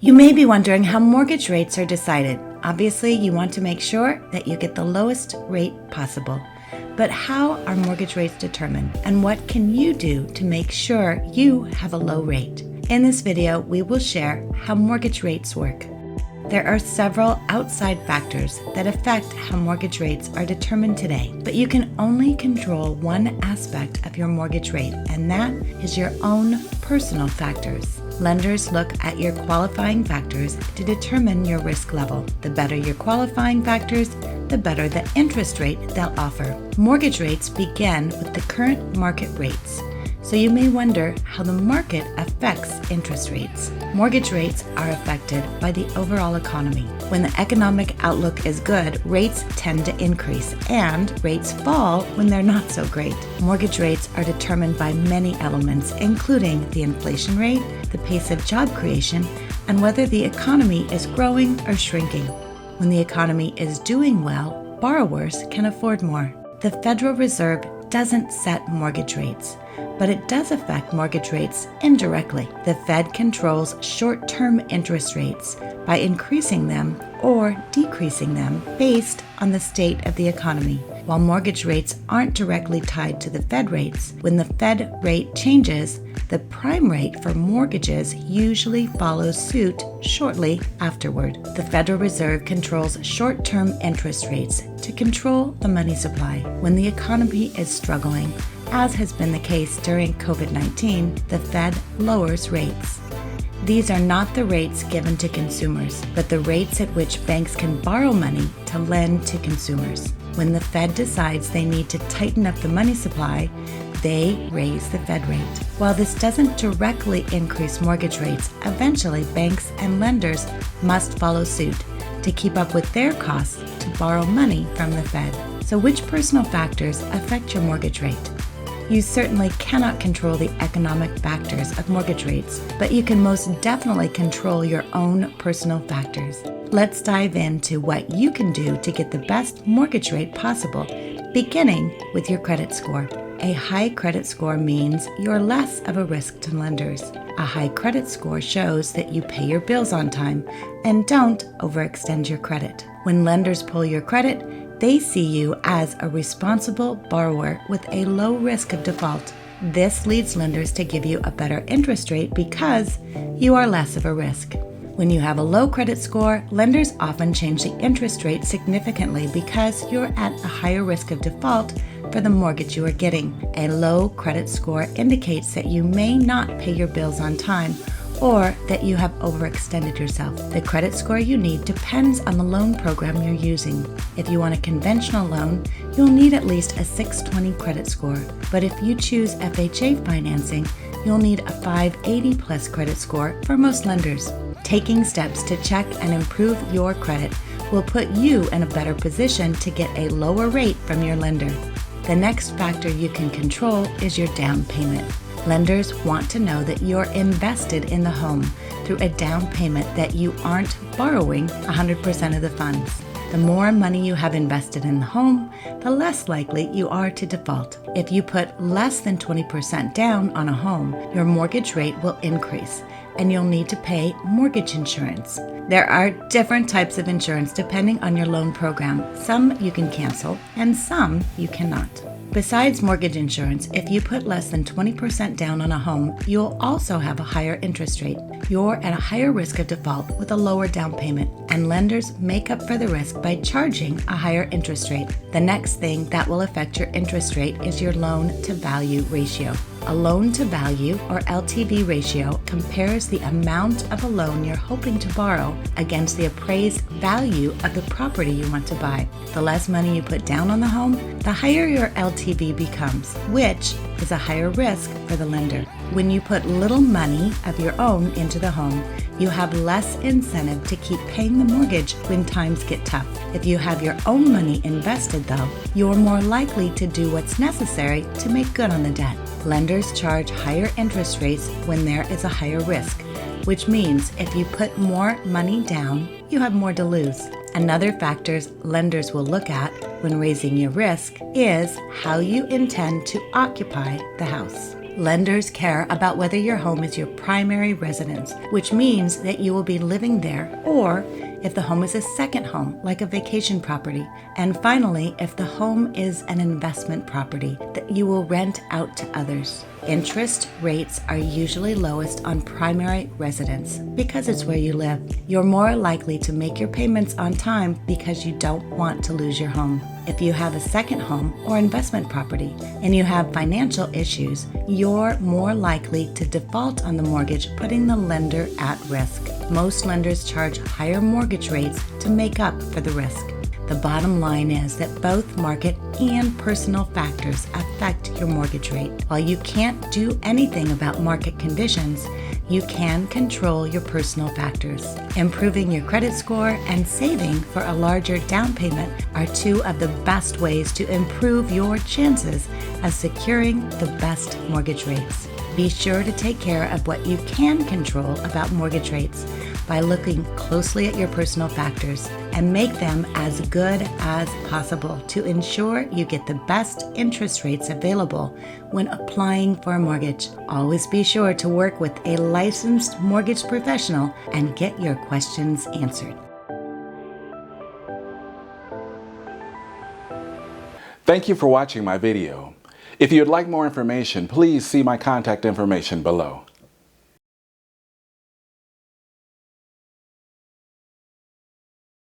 You may be wondering how mortgage rates are decided. Obviously, you want to make sure that you get the lowest rate possible. But how are mortgage rates determined, and what can you do to make sure you have a low rate? In this video, we will share how mortgage rates work. There are several outside factors that affect how mortgage rates are determined today, but you can only control one aspect of your mortgage rate, and that is your own personal factors. Lenders look at your qualifying factors to determine your risk level. The better your qualifying factors, the better the interest rate they'll offer. Mortgage rates begin with the current market rates. So you may wonder how the market affects interest rates. Mortgage rates are affected by the overall economy. When the economic outlook is good, rates tend to increase, and rates fall when they're not so great. Mortgage rates are determined by many elements, including the inflation rate, the pace of job creation, and whether the economy is growing or shrinking. When the economy is doing well, borrowers can afford more. The Federal Reserve doesn't set mortgage rates, but it does affect mortgage rates indirectly. The Fed controls short-term interest rates by increasing them or decreasing them based on the state of the economy. While mortgage rates aren't directly tied to the Fed rates, when the Fed rate changes, the prime rate for mortgages usually follows suit shortly afterward. The Federal Reserve controls short-term interest rates to control the money supply. When the economy is struggling, as has been the case during COVID-19, the Fed lowers rates. These are not the rates given to consumers, but the rates at which banks can borrow money to lend to consumers. When the Fed decides they need to tighten up the money supply, they raise the Fed rate. While this doesn't directly increase mortgage rates, eventually banks and lenders must follow suit to keep up with their costs to borrow money from the Fed. So which personal factors affect your mortgage rate? You certainly cannot control the economic factors of mortgage rates, but you can most definitely control your own personal factors. Let's dive into what you can do to get the best mortgage rate possible, beginning with your credit score. A high credit score means you're less of a risk to lenders. A high credit score shows that you pay your bills on time and don't overextend your credit. When lenders pull your credit, they see you as a responsible borrower with a low risk of default. This leads lenders to give you a better interest rate because you are less of a risk. When you have a low credit score, lenders often change the interest rate significantly because you're at a higher risk of default for the mortgage you are getting. A low credit score indicates that you may not pay your bills on time or that you have overextended yourself. The credit score you need depends on the loan program you're using. If you want a conventional loan, you'll need at least a 620 credit score. But if you choose FHA financing, you'll need a 580 plus credit score for most lenders. Taking steps to check and improve your credit will put you in a better position to get a lower rate from your lender. The next factor you can control is your down payment. Lenders want to know that you're invested in the home through a down payment, that you aren't borrowing 100% of the funds. The more money you have invested in the home, the less likely you are to default. If you put less than 20% down on a home, your mortgage rate will increase, and you'll need to pay mortgage insurance. There are different types of insurance depending on your loan program. Some you can cancel, and some you cannot. Besides mortgage insurance, if you put less than 20% down on a home, you'll also have a higher interest rate. You're at a higher risk of default with a lower down payment, and lenders make up for the risk by charging a higher interest rate. The next thing that will affect your interest rate is your loan-to-value ratio. A loan-to-value, or LTV ratio, compares the amount of a loan you're hoping to borrow against the appraised value of the property you want to buy. The less money you put down on the home, the higher your LTV becomes, which is a higher risk for the lender. When you put little money of your own into the home, you have less incentive to keep paying the mortgage when times get tough. If you have your own money invested, though, you're more likely to do what's necessary to make good on the debt. Lenders charge higher interest rates when there is a higher risk, which means if you put more money down, you have more to lose. Another factor lenders will look at when raising your risk is how you intend to occupy the house. Lenders care about whether your home is your primary residence, which means that you will be living there, or if the home is a second home, like a vacation property. And finally, if the home is an investment property that you will rent out to others. Interest rates are usually lowest on primary residence because it's where you live. You're more likely to make your payments on time because you don't want to lose your home. If you have a second home or investment property and you have financial issues, you're more likely to default on the mortgage, putting the lender at risk. Most lenders charge higher mortgage rates to make up for the risk. The bottom line is that both market and personal factors affect your mortgage rate. While you can't do anything about market conditions, you can control your personal factors. Improving your credit score and saving for a larger down payment are two of the best ways to improve your chances of securing the best mortgage rates. Be sure to take care of what you can control about mortgage rates by looking closely at your personal factors and make them as good as possible to ensure you get the best interest rates available when applying for a mortgage. Always be sure to work with a licensed mortgage professional and get your questions answered. Thank you for watching my video. If you'd like more information, please see my contact information below.